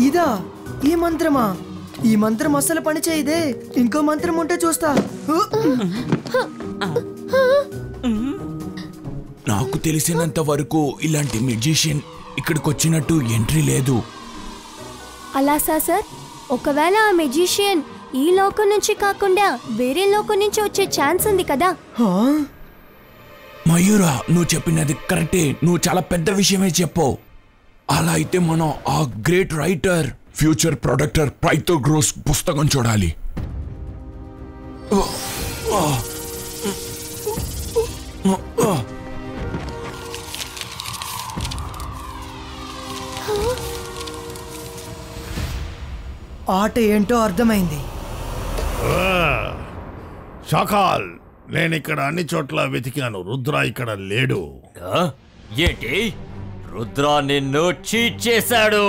ఇదా ఈ మంత్రమా? ఈ మంత్రం అస్సలు పని చేయదే. ఇంకో మంత్రం ఉంటే చూస్తా. నాకు తెలిసినంత వరకు ఇలాంటి మ్యూజిషియన్ ఇక్కడికి వచ్చినట్టు ఎంట్రీ లేదు. అలా సార్, ఒకవేళ ఆ మ్యూజిషియన్ ఈ లోకం నుంచి కాకుండా వేరే లోకం నుంచి వచ్చే ఛాన్స్ ఉంది కదా. మయూరా, నువ్వు చెప్పినది కరెక్టే. నువ్వు చాలా పెద్ద విషయమే చెప్పావు. అలా అయితే మనం ఆ great writer, future protector Pythagoras పుస్తకం చూడాలి. ఆట ఏంటో అర్థమైంది. షాకాల్, నేను ఇక్కడ అన్ని చోట్ల వెతికాను. రుద్ర ఇక్కడ లేడు. ఏంటి? రుద్ర నిన్ను చీట్ చేశాడు.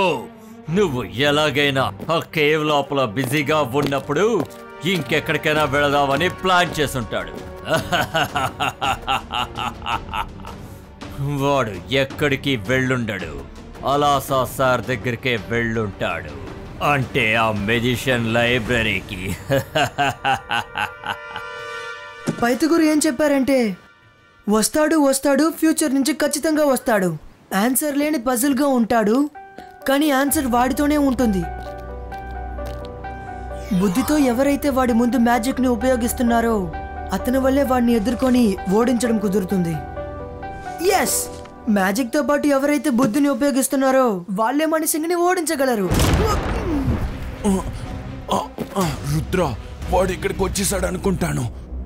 నువ్వు ఎలాగైనా ఆ కేవ్ లోపల బిజీగా ఉన్నప్పుడు ఇంకెక్కడికైనా వెళదామని ప్లాన్ చేసుంటాడు. వాడు ఎక్కడికి వెళ్ళుండడు, అలాసా సార్ దగ్గరికే వెళ్ళుంటాడు. అంటే ఆ మెజిషియన్ లైబ్రరీకి. పైథాగరస్ ఏం చెప్పారంటే వస్తాడు ఫ్యూచర్ నుంచి ఖచ్చితంగా వస్తాడు. ఆన్సర్ లేని పజిల్గా ఉంటాడు, కానీ ఆన్సర్ వాడితోనే ఉంటుంది. బుద్ధితో ఎవరైతే వాడి ముందు మ్యాజిక్ని ఉపయోగిస్తున్నారో అతని వల్లే వాడిని ఎదుర్కొని ఓడించడం కుదురుతుంది. ఎస్, మ్యాజిక్తో పాటు ఎవరైతే బుద్ధిని ఉపయోగిస్తున్నారో వాళ్ళే మనిషిని ఓడించగలరు. రుద్ర, వాడు ఇక్కడికి వచ్చేసాడు అనుకుంటాను.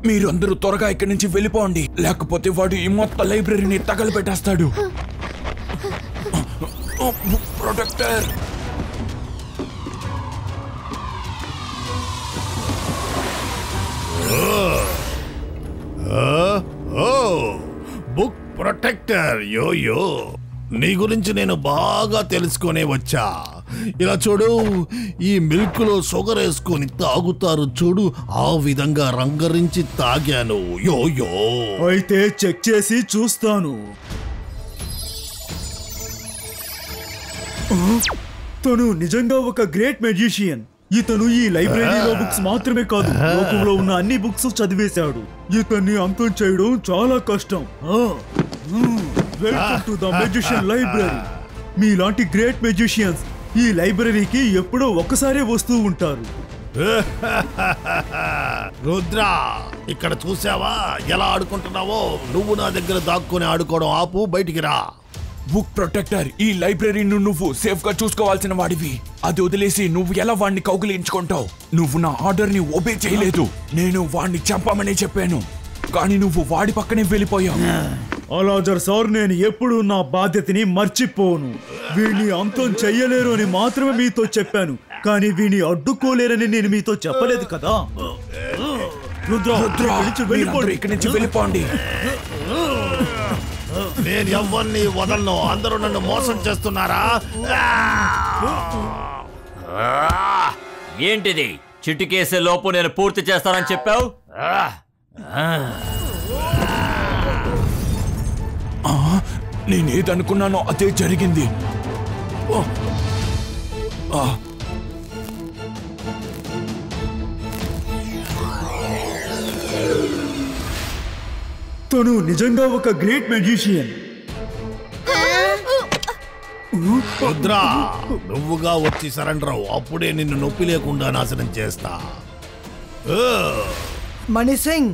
మీరు అందరూ త్వరగా ఇక్కడి నుంచి వెళ్ళిపోండి, లేకపోతే వాడు ఈ మొత్తం లైబ్రరీని తగలబెట్టేస్తాడు. Protector, book protector. యోయో, నీ గురించి నేను బాగా తెలుసుకునే వచ్చా. ఇలా చూడు, ఈ మిల్క్ లో షుగర్ వేసుకొని తాగుతారు చూడు, ఆ విధంగా రంగరించి తాగాను. యోయో, అయితే చెక్ చేసి చూస్తాను. తను నిజంగా ఒక గ్రేట్ మ్యాజిషియన్. ఇతను ఈ లైబ్రరీలో బుక్స్ మాత్రమే కాదు, లోకంలో ఉన్న అన్ని బుక్స్ చదివేశాడు. ఇతన్ని అంతం చేయడం చాలా కష్టం. Welcome to the magician library. మీలాంటి గ్రేట్ మ్యాజిషియన్స్ ఈ లైబ్రరీకి ఎప్పుడో ఒక్కసారే వస్తూ ఉంటారు. రుద్ర, ఇక్కడ చూసావా ఎలా ఆడుకుంటున్నావో? నువ్వు నా దగ్గర దాక్కుని ఆడుకోవడం ఆపు, బయటికి రా. బుక్ ప్రొటెక్టర్, ఈ లైబ్రరీని నువ్వు సేఫ్ గా చూసుకోవాల్సిన వాడివి. అది వదిలేసి నువ్వు ఎలా వాడిని కౌగిలించుకుంటావు? నువ్వు నా ఆర్డర్ ని ఒబే చేయలేదు. నేను వాడిని చంపమని చెప్పాను, కానీ నువ్వు వాడి పక్కనే వెళ్ళిపోయావు. అలాజర్ సార్, నేను ఎప్పుడు నా బాధ్యతని మర్చిపోను. వీడిని అంతం చెయ్యలేరు అని మాత్రమే మీతో చెప్పాను, కానీ వీడిని అడ్డుకోలేరని నేను మీతో చెప్పలేదు కదా. ఇక్కడి నుంచి వెళ్ళిపోండి. నేను ఎవరిని వదలను. అందరూ నన్ను మోసం చేస్తున్నారా? ఏంటిది? చిటికేసే లోపు నేను పూర్తి చేస్తానని చెప్పావు. నేనేదనుకున్నానో అదే జరిగింది. తను నిజంగా ఒక గ్రేట్ మ్యాజిషియన్. రుద్ర, నువ్వుగా వచ్చి సరెండర్ అవ్వు, అప్పుడే నిన్ను నొప్పి లేకుండా నాశనం చేస్తా. మణి సింగ్,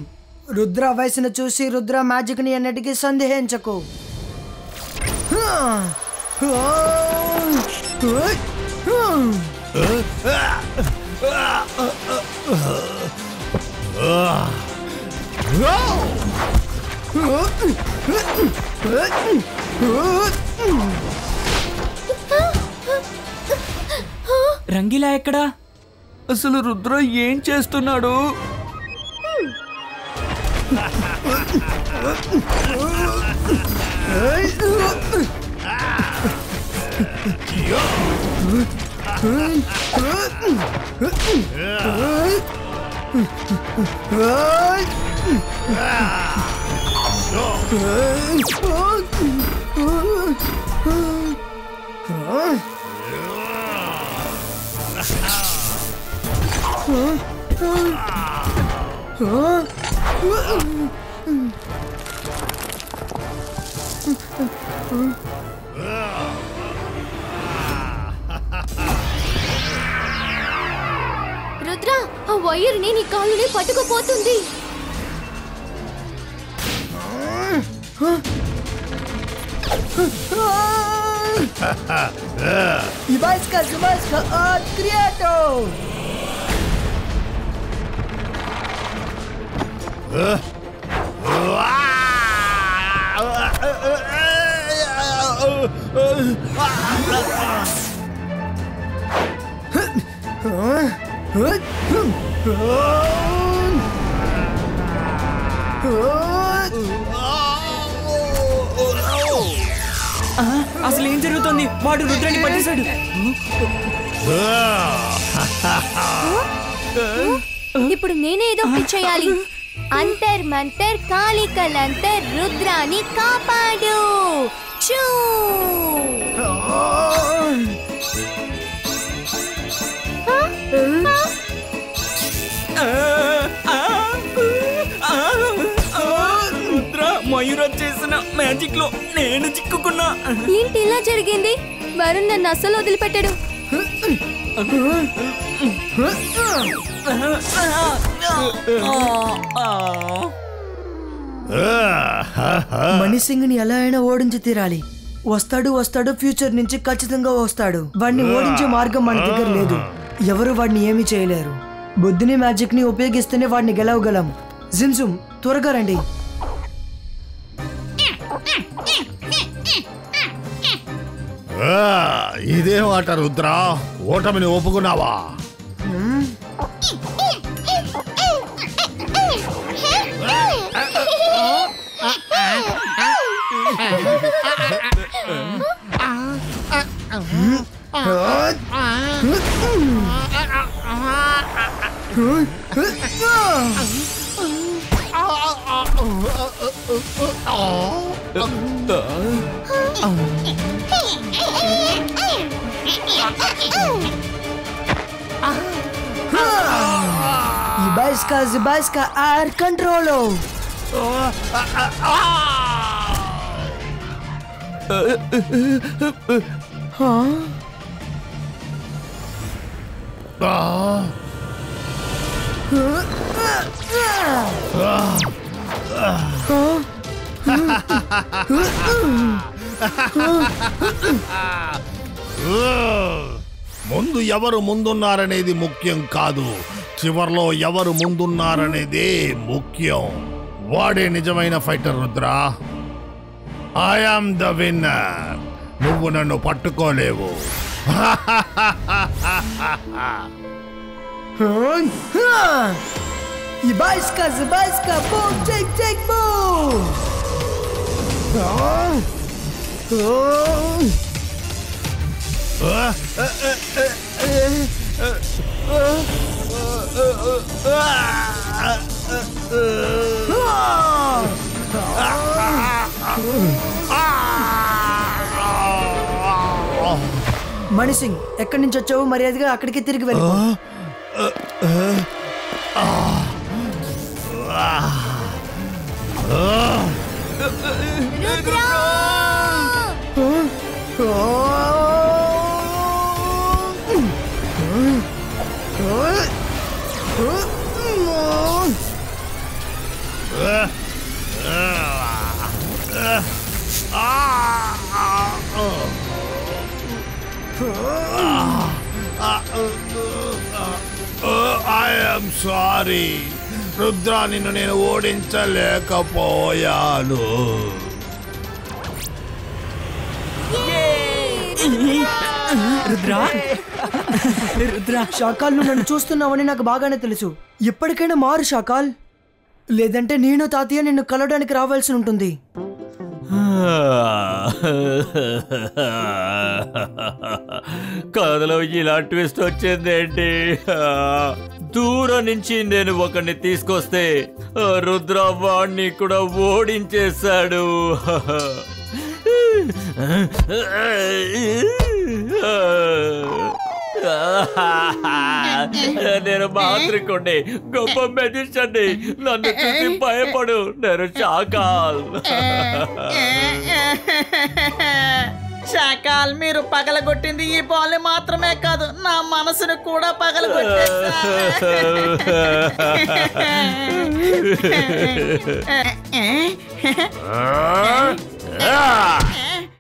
రుద్ర వయసును చూసి రుద్ర మ్యాజిక్ ని అన్నిటికీ సందేహించకు. రంగిలా ఎక్కడా? అసలు రుద్ర ఏం చేస్తున్నాడు? రుద్ర, ఆ వైర్ని నీ కాలుని పట్టుకుపోతుంది. Ibaiska, Criato! అసలు ఏం జరుగుతుంది? వాడు రుద్రాన్ని పట్టేశాడు. ఇప్పుడు నేనే ఏదో ఒకటి చేయాలి. అంతర్ మంతర్ కాళికలంతర్ రుద్రాన్ని కాపాడు. చూ! రుద్ర, మయూర చేసిన మ్యాజిక్ లో నేను చిక్కుకున్నా. ఏంటి ఇలా జరిగింది? వరుణ్ నన్ను అస్సలు వదిలిపెట్టాడు. మణిసింగ్ ని ఎలా అయినా ఓడించి తీరాలి. వస్తాడు ఫ్యూచర్ నుంచి ఖచ్చితంగా వస్తాడు. వాడిని ఓడించే మార్గం మన దగ్గర లేదు. ఎవరు వాడిని ఏమీ చేయలేరు. బుద్ధిని మ్యాజిక్ ని ఉపయోగిస్తేనే వాడిని గెలవగలం. జిమ్జుమ్, త్వరగా రండి. ఇదే మాట రుద్ర, ఓటమిని ఒప్పుకున్నావా? Ibaiska, air controlo. ముందు ఎవరు ముందున్నారనేది ముఖ్యం కాదు, చివర్లో ఎవరు ముందున్నారనేదే ముఖ్యం. వాడే నిజమైన fighter Rudra. I am the winner. నువ్వు నన్ను పట్టుకోలేవు. Ibaiska, boom, take, boom. మణిసింగ్, ఎక్కడి నుంచి వచ్చావు? మర్యాదగా అక్కడికి తిరిగి వెళ్ళి. ఐ యామ్ సారీ రుద్ర, నిన్ను నేను ఓడించలేకపోయాను. రుద్ర, షాకాల్, నువ్వు నన్ను చూస్తున్నావని నాకు బాగానే తెలుసు. ఎప్పటికైనా మారు షాకాల్, లేదంటే నేను తాతయ్య నిన్ను కలవడానికి రావాల్సి ఉంటుంది. కథలో ఇలా ట్విస్ట్ వచ్చిందేంటి? దూరం నుంచి నేను ఒకరిని తీసుకొస్తే రుద్ర వాణ్ణి కూడా ఓడించేశాడు. నేను మాంత్రికుణ్ణి, గొప్ప మెజిషియన్ని. నన్ను చూసి భయపడు, నేను షాకాల్. షాకాల్, మీరు పగలగొట్టింది ఈ బాల్ మాత్రమే కాదు, నా మనసును కూడా పగలగొట్టేశారు.